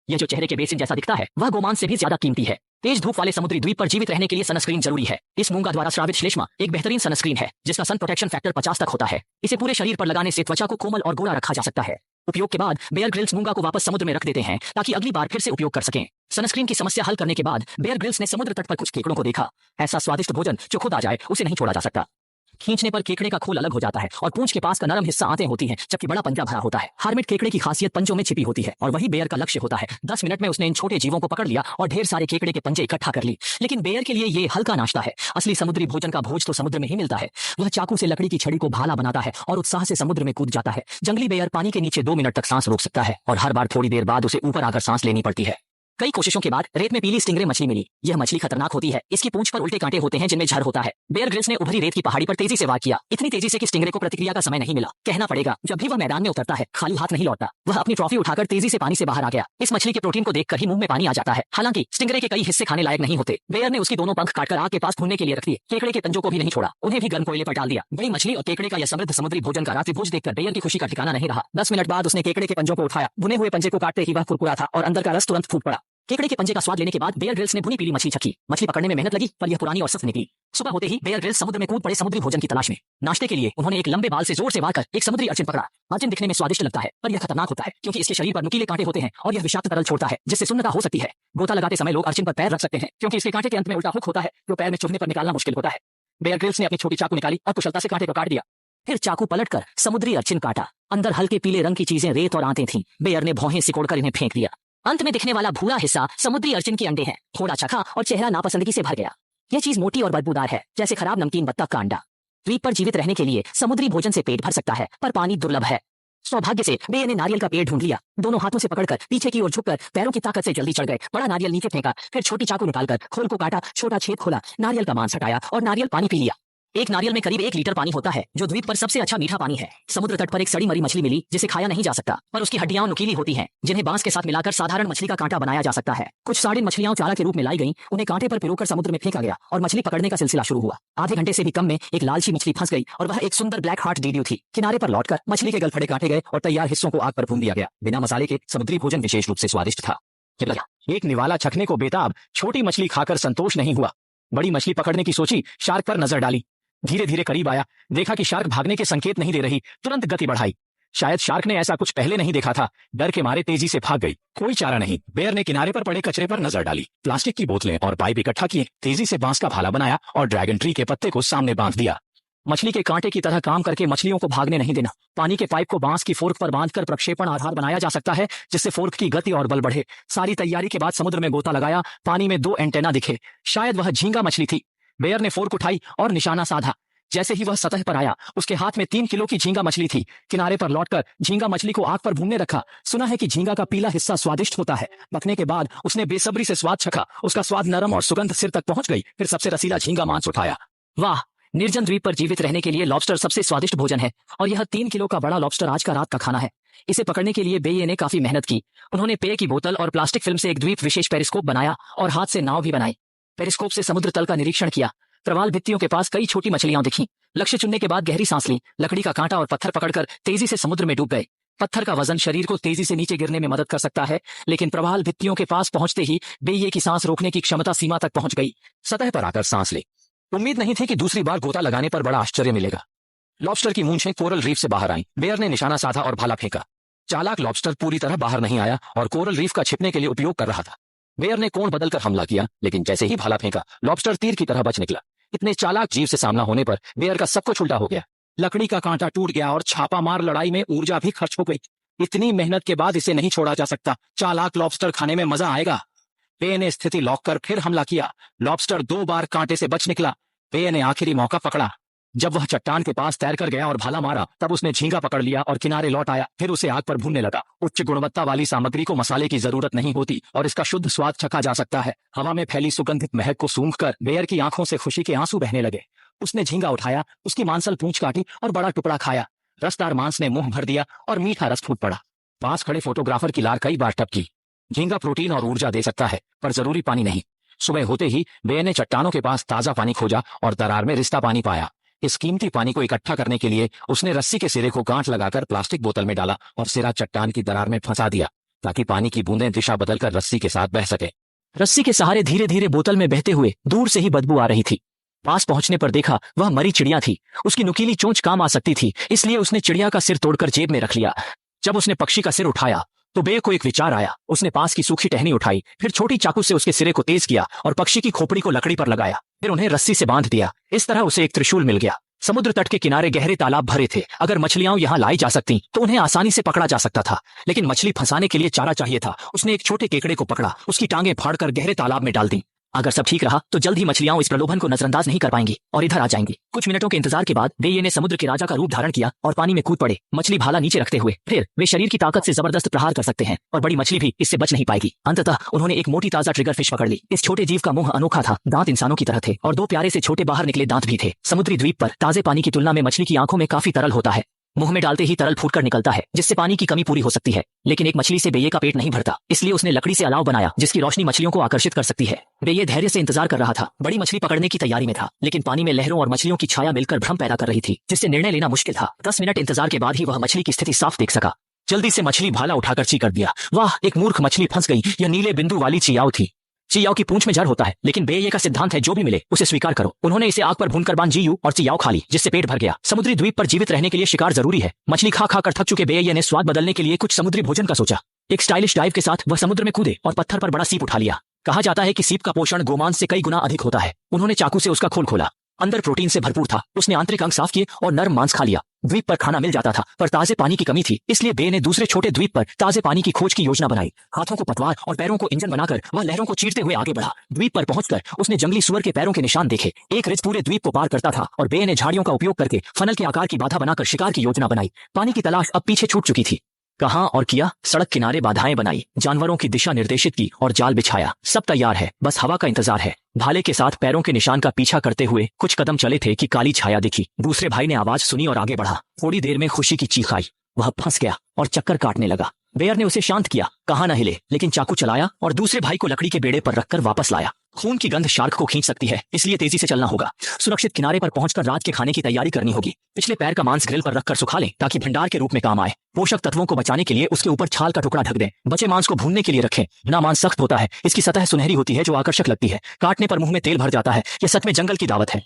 यह जो चेहरे के बेसिन जैसा दिखता है वह गोमांस से भी ज्यादा कीमती है। तेज धूप वाले समुद्री द्वीप पर जीवित रहने के लिए सनस्क्रीन जरूरी है। इस मूंगा द्वारा स्रावित श्लेष्मा एक बेहतरीन सनस्क्रीन है जिसका सन प्रोटेक्शन फैक्टर 50 तक होता है। इसे पूरे शरीर पर लगाने से त्वचा को कोमल और गोरा रखा जा सकता है। उपयोग के बाद बेयर ग्रिल्स मूंगा को वापस समुद्र में रख देते हैं ताकि अगली बार फिर से उपयोग कर सकें। सनस्क्रीन की समस्या हल करने के बाद बेयर ग्रिल्स ने समुद्र तट पर कुछ केकड़ों को देखा। ऐसा स्वादिष्ट भोजन जो खुद आ जाए उसे नहीं छोड़ा जा सकता। खींचने पर केकड़े का खोल अलग हो जाता है और पूंछ के पास का नरम हिस्सा आंतें होती हैं, जबकि बड़ा पंजा भरा होता है। हार्मिट केकड़े की खासियत पंजों में छिपी होती है और वही बेयर का लक्ष्य होता है। 10 मिनट में उसने इन छोटे जीवों को पकड़ लिया और ढेर सारे केकड़े के पंजे इकट्ठा कर ली। लेकिन बेयर के लिए ये हल्का नाश्ता है। असली समुद्री भोजन का भोज तो समुद्र में ही मिलता है। वह चाकू से लकड़ी की छड़ी को भाला बनाता है और उत्साह से समुद्र में कूद जाता है। जंगली बेयर पानी के नीचे 2 मिनट तक सांस रोक सकता है और हर बार थोड़ी देर बाद उसे ऊपर आकर सांस लेनी पड़ती है। कई कोशिशों के बाद रेत में पीली स्टिंगरे मछली मिली। यह मछली खतरनाक होती है। इसकी पूंछ पर उल्टे कांटे होते हैं जिनमें झर होता है। बेयर ग्रिल्स ने उभरी रेत की पहाड़ी पर तेजी से वार किया, इतनी तेजी से कि स्टिंगरे को प्रतिक्रिया का समय नहीं मिला। कहना पड़ेगा, जब भी वह मैदान में उतरता है खाली हाथ नहीं लौटता। वह अपनी ट्रॉफी उठाकर तेजी से पानी से बाहर आ गया। इस मछली के प्रोटीन को देखकर ही मुंह में पानी आ जाता है। हालांकि स्टिंगरे के कई हिस्से खाने लायक नहीं होते। बेयर ने उसकी दोनों पंख काटकर आग के पास भूनने के लिए रख दिए। केकड़े के पंजों को भी नहीं छोड़ा, उन्हें भी गर्म कोयले पर डाल दिया। बड़ी मछली और केकड़े का यह समृद्ध समुद्री भोजन का रात्रि भोज देखकर बेयर की खुशी का ठिकाना नहीं रहा। 10 मिनट बाद उसने केकड़े के पंजों को उठाया। भुने हुए पंजे को काटते ही वह कुरकुरा था और अंदर का रस तुरंत फूट पड़ा। केकड़े के पंजे का स्वाद लेने के बाद बेयर ग्रिल्स ने भुनी पीली मछली चखी। मछली पकड़ने में मेहनत लगी पर यह पुरानी और सख्त निकली। सुबह होते ही बेयर ग्रिल्स समुद्र में कूद पड़े समुद्री भोजन की तलाश में। नाश्ते के लिए उन्होंने एक लंबे बाल से जोर से वार कर एक समुद्री अर्चिन पकड़ा। अर्चिन दिखने में स्वादिष्ट लगता है पर यह खतरनाक होता है क्योंकि इसके शरीर पर नुकीले कांटे होते हैं और यह विषाक्त तरल छोड़ता है जिससे सुन्नता हो सकती है। गोता लगाते समय लोग अर्चिन पर पैर रख सकते हैं क्योंकि इसके कांटे के अंत में उल्टा हुक होता है जो पैर में चुभने पर निकालना मुश्किल होता है। बेयर ग्रिल्स ने अपनी छोटी चाकू निकाली और कुशलता से कांटे को काट दिया। फिर चाकू पलटकर समुद्री अर्चिन काटा। अंदर हल्के पीले रंग की चीजें रेत और आंतें थीं। बेयर ने भौहें सिकोड़कर इन्हें फेंक दिया। अंत में दिखने वाला भूरा हिस्सा समुद्री अर्चिन के अंडे हैं। थोड़ा चखा और चेहरा नापसंदगी से भर गया। यह चीज मोटी और बदबूदार है जैसे खराब नमकीन बत्तख का अंडा। द्वीप पर जीवित रहने के लिए समुद्री भोजन से पेट भर सकता है पर पानी दुर्लभ है। सौभाग्य से बेयर ने नारियल का पेड़ ढूंढ लिया। दोनों हाथों से पकड़कर पीछे की ओर झुककर पैरों की ताकत से जल्दी चढ़ गए। बड़ा नारियल नीचे फेंका, फिर छोटी चाकू निकालकर खोल को काटा, छोटा छेद खोला, नारियल का मांस हटाया और नारियल पानी पी लिया। एक नारियल में करीब 1 लीटर पानी होता है जो द्वीप पर सबसे अच्छा मीठा पानी है। समुद्र तट पर एक सड़ी मरी मछली मिली जिसे खाया नहीं जा सकता पर उसकी हड्डियां नुकीली होती हैं जिन्हें बांस के साथ मिलाकर साधारण मछली का कांटा बनाया जा सकता है। कुछ साड़िन मछलियां चारा के रूप में लाई गईं, उन्हें कांटे पर पिरोकर समुद्र में फेंका गया और मछली पकड़ने का सिलसिला शुरू हुआ। आधे घंटे से भी कम में एक लालची मछली फंस गई और वह एक सुंदर ब्लैक हार्ट डीड्यू थी। किनारे पर लौटकर मछली के गलफड़े काटे गए और तैयार हिस्सों को आग पर भून दिया गया। बिना मसाले के समुद्री भोजन विशेष रूप से स्वादिष्ट था। एक निवाला चखने को बेताब छोटी मछली खाकर संतोष नहीं हुआ। बड़ी मछली पकड़ने की सोची, शार्क पर नजर डाली। धीरे धीरे करीब आया, देखा कि शार्क भागने के संकेत नहीं दे रही। तुरंत गति बढ़ाई। शायद शार्क ने ऐसा कुछ पहले नहीं देखा था। डर के मारे तेजी से भाग गई। कोई चारा नहीं। बेयर ने किनारे पर पड़े कचरे पर नजर डाली। प्लास्टिक की बोतलें और पाइप इकट्ठा किए। तेजी से बांस का भाला बनाया और ड्रैगन ट्री के पत्ते को सामने बांध दिया। मछली के कांटे की तरह काम करके मछलियों को भागने नहीं देना। पानी के पाइप को बांस की फोर्क पर बांधकर प्रक्षेपण आधार बनाया जा सकता है जिससे फोर्क की गति और बल बढ़े। सारी तैयारी के बाद समुद्र में गोता लगाया। पानी में 2 एंटेना दिखे। शायद वह झींगा मछली थी। बेयर ने फोर्क उठाई और निशाना साधा। जैसे ही वह सतह पर आया उसके हाथ में 3 किलो की झींगा मछली थी। किनारे पर लौटकर झींगा मछली को आग पर भूनने रखा। सुना है कि झींगा का पीला हिस्सा स्वादिष्ट होता है। पकने के बाद उसने बेसब्री से स्वाद चखा। उसका स्वाद नरम और सुगंध सिर तक पहुंच गई। फिर सबसे रसीला झींगा मांस उठाया। वाह, निर्जन द्वीप पर जीवित रहने के लिए लॉबस्टर सबसे स्वादिष्ट भोजन है और यह 3 किलो का बड़ा लॉबस्टर आज का रात का खाना है। इसे पकड़ने के लिए बेये ने काफी मेहनत की। उन्होंने पेय की बोतल और प्लास्टिक फिल्म से एक द्वीप विशेष पेरिस्कोप बनाया और हाथ से नाव भी बनाई। पेरिस्कोप से समुद्र तल का निरीक्षण किया। प्रवाल भित्तियों के पास कई छोटी मछलियां दिखीं। लक्ष्य चुनने के बाद गहरी सांस ली। लकड़ी का कांटा और पत्थर पकड़कर तेजी से समुद्र में डूब गए। पत्थर का वजन शरीर को तेजी से नीचे गिरने में मदद कर सकता है, लेकिन प्रवाल भित्तियों के पास पहुंचते ही बेये की सांस रोकने की क्षमता सीमा तक पहुंच गई। सतह पर आकर सांस ले। उम्मीद नहीं थी कि दूसरी बार गोता लगाने पर बड़ा आश्चर्य मिलेगा। लॉबस्टर की मूंछें कोरल रीफ से बाहर आईं। बेयर ने निशाना साधा और भाला फेंका। चालाक लॉबस्टर पूरी तरह बाहर नहीं आया और कोरल रीफ का छिपने के लिए उपयोग कर रहा था। बेयर ने कोण बदलकर हमला किया, लेकिन जैसे ही भाला फेंका लॉबस्टर तीर की तरह बच निकला। इतने चालाक जीव से सामना होने पर बेयर का सब कुछ उल्टा हो गया। लकड़ी का कांटा टूट गया और छापामार लड़ाई में ऊर्जा भी खर्च हो गई। इतनी मेहनत के बाद इसे नहीं छोड़ा जा सकता। चालाक लॉबस्टर खाने में मजा आएगा। बेय ने स्थिति लॉक कर फिर हमला किया। लॉबस्टर 2 बार कांटे से बच निकला। बेय ने आखिरी मौका पकड़ा। जब वह चट्टान के पास तैरकर गया और भाला मारा तब उसने झींगा पकड़ लिया और किनारे लौट आया। फिर उसे आग पर भूनने लगा। उच्च गुणवत्ता वाली सामग्री को मसाले की जरूरत नहीं होती और इसका शुद्ध स्वाद चखा जा सकता है। हवा में फैली सुगंधित महक को सूंघकर बेयर की आंखों से खुशी के आंसू बहने लगे। उसने झींगा उठाया, उसकी मांसल पूंछ काटी और बड़ा टुकड़ा खाया। रसदार मांस ने मुंह भर दिया और मीठा रस फूट पड़ा। पास खड़े फोटोग्राफर की लार कई बार टपकी। झींगा प्रोटीन और ऊर्जा दे सकता है पर जरूरी पानी नहीं। सुबह होते ही बेयर ने चट्टानों के पास ताजा पानी खोजा और दरार में रिश्ता पानी पाया। इस कीमती पानी को इकट्ठा करने के लिए उसने रस्सी के सिरे को गांठ लगाकर प्लास्टिक बोतल में डाला और सिरा चट्टान की दरार में फंसा दिया। ताकि पानी की बूंदें दिशा बदलकर रस्सी के साथ बह सके। रस्सी के सहारे धीरे धीरे बोतल में बहते हुए दूर से ही बदबू आ रही थी। पास पहुंचने पर देखा वह मरी चिड़िया थी। उसकी नुकीली चोंच काम आ सकती थी, इसलिए उसने चिड़िया का सिर तोड़कर जेब में रख लिया। जब उसने पक्षी का सिर उठाया तो बे को एक विचार आया। उसने पास की सूखी टहनी उठाई, फिर छोटी चाकू से उसके सिरे को तेज किया और पक्षी की खोपड़ी को लकड़ी पर लगाया। फिर उन्हें रस्सी से बांध दिया। इस तरह उसे एक त्रिशूल मिल गया। समुद्र तट के किनारे गहरे तालाब भरे थे। अगर मछलियां यहाँ लाई जा सकती तो उन्हें आसानी से पकड़ा जा सकता था, लेकिन मछली फंसाने के लिए चारा चाहिए था। उसने एक छोटे केकड़े को पकड़ा, उसकी टांगें फाड़कर गहरे तालाब में डाल दी। अगर सब ठीक रहा तो जल्द ही मछलियां इस प्रलोभन को नजरअंदाज नहीं कर पाएंगी और इधर आ जाएंगी। कुछ मिनटों के इंतजार के बाद बेये ने समुद्र के राजा का रूप धारण किया और पानी में कूद पड़े, मछली भाला नीचे रखते हुए। फिर वे शरीर की ताकत से जबरदस्त प्रहार कर सकते हैं और बड़ी मछली भी इससे बच नहीं पाएगी। अंततः उन्होंने एक मोटी ताजा ट्रिगर फिश पकड़ ली। इस छोटे जीव का मुंह अनोखा था, दांत इंसानों की तरह थे और दो प्यारे से छोटे बाहर निकले दांत भी थे। समुद्री द्वीप पर ताजे पानी की तुलना में मछली की आंखों में काफी तरल होता है। मुंह में डालते ही तरल फूटकर निकलता है, जिससे पानी की कमी पूरी हो सकती है। लेकिन एक मछली से बेये का पेट नहीं भरता, इसलिए उसने लकड़ी से अलाव बनाया जिसकी रोशनी मछलियों को आकर्षित कर सकती है। बेये धैर्य से इंतजार कर रहा था। बड़ी मछली पकड़ने की तैयारी में था, लेकिन पानी में लहरों और मछलियों की छाया मिलकर भ्रम पैदा कर रही थी, जिससे निर्णय लेना मुश्किल था। 10 मिनट इंतजार के बाद ही वह मछली की स्थिति साफ देख सका। जल्दी से मछली भाला उठाकर ची कर दिया। वाह, एक मूर्ख मछली फंस गई। यह नीले बिंदु वाली चियाओ थी। चियाओ की पूंछ में जड़ होता है, लेकिन बेये का सिद्धांत है जो भी मिले उसे स्वीकार करो। उन्होंने इसे आग पर भूनकर बांजियू और चियाओ खा ली, जिससे पेट भर गया। समुद्री द्वीप पर जीवित रहने के लिए शिकार जरूरी है। मछली खा खा कर थक चुके बेये ने स्वाद बदलने के लिए कुछ समुद्री भोजन का सोचा। एक स्टाइलिश डाइव के साथ वह समुद्र में कूदे और पत्थर पर बड़ा सीप उठा लिया। कहा जाता है कि सीप का पोषण गोमांस से कई गुना अधिक होता है। उन्होंने चाकू से उसका खोल खोला, अंदर प्रोटीन से भरपूर था। उसने आंतरिक अंग साफ किए और नर्म मांस खा लिया। द्वीप पर खाना मिल जाता था, पर ताजे पानी की कमी थी, इसलिए बे ने दूसरे छोटे द्वीप पर ताजे पानी की खोज की योजना बनाई। हाथों को पतवार और पैरों को इंजन बनाकर वह लहरों को चीरते हुए आगे बढ़ा। द्वीप पर पहुंचकर उसने जंगली सुअर के पैरों के निशान देखे। एक रिज पूरे द्वीप को पार करता था और बे ने झाड़ियों का उपयोग करके फनल के आकार की बाधा बनाकर शिकार की योजना बनाई। पानी की तलाश अब पीछे छूट चुकी थी। कहां और किया, सड़क किनारे बाधाएं बनाई, जानवरों की दिशा निर्देशित की और जाल बिछाया। सब तैयार है, बस हवा का इंतजार है। भाले के साथ पैरों के निशान का पीछा करते हुए कुछ कदम चले थे कि काली छाया दिखी। दूसरे भाई ने आवाज सुनी और आगे बढ़ा। थोड़ी देर में खुशी की चीख आई। वह फंस गया और चक्कर काटने लगा। बेयर ने उसे शांत किया, कहा न हिले, लेकिन चाकू चलाया और दूसरे भाई को लकड़ी के बेड़े पर रखकर वापस लाया। खून की गंध शार्क को खींच सकती है, इसलिए तेजी से चलना होगा। सुरक्षित किनारे पर पहुंचकर रात के खाने की तैयारी करनी होगी। पिछले पैर का मांस ग्रिल पर रखकर सुखा लें ताकि भंडार के रूप में काम आए। पोषक तत्वों को बचाने के लिए उसके ऊपर छाल का टुकड़ा ढक दें। बचे मांस को भूनने के लिए रखें। ना मांस सख्त होता है, इसकी सतह सुनहरी होती है जो आकर्षक लगती है। काटने पर मुंह में तेल भर जाता है। यह सच में जंगल की दावत है।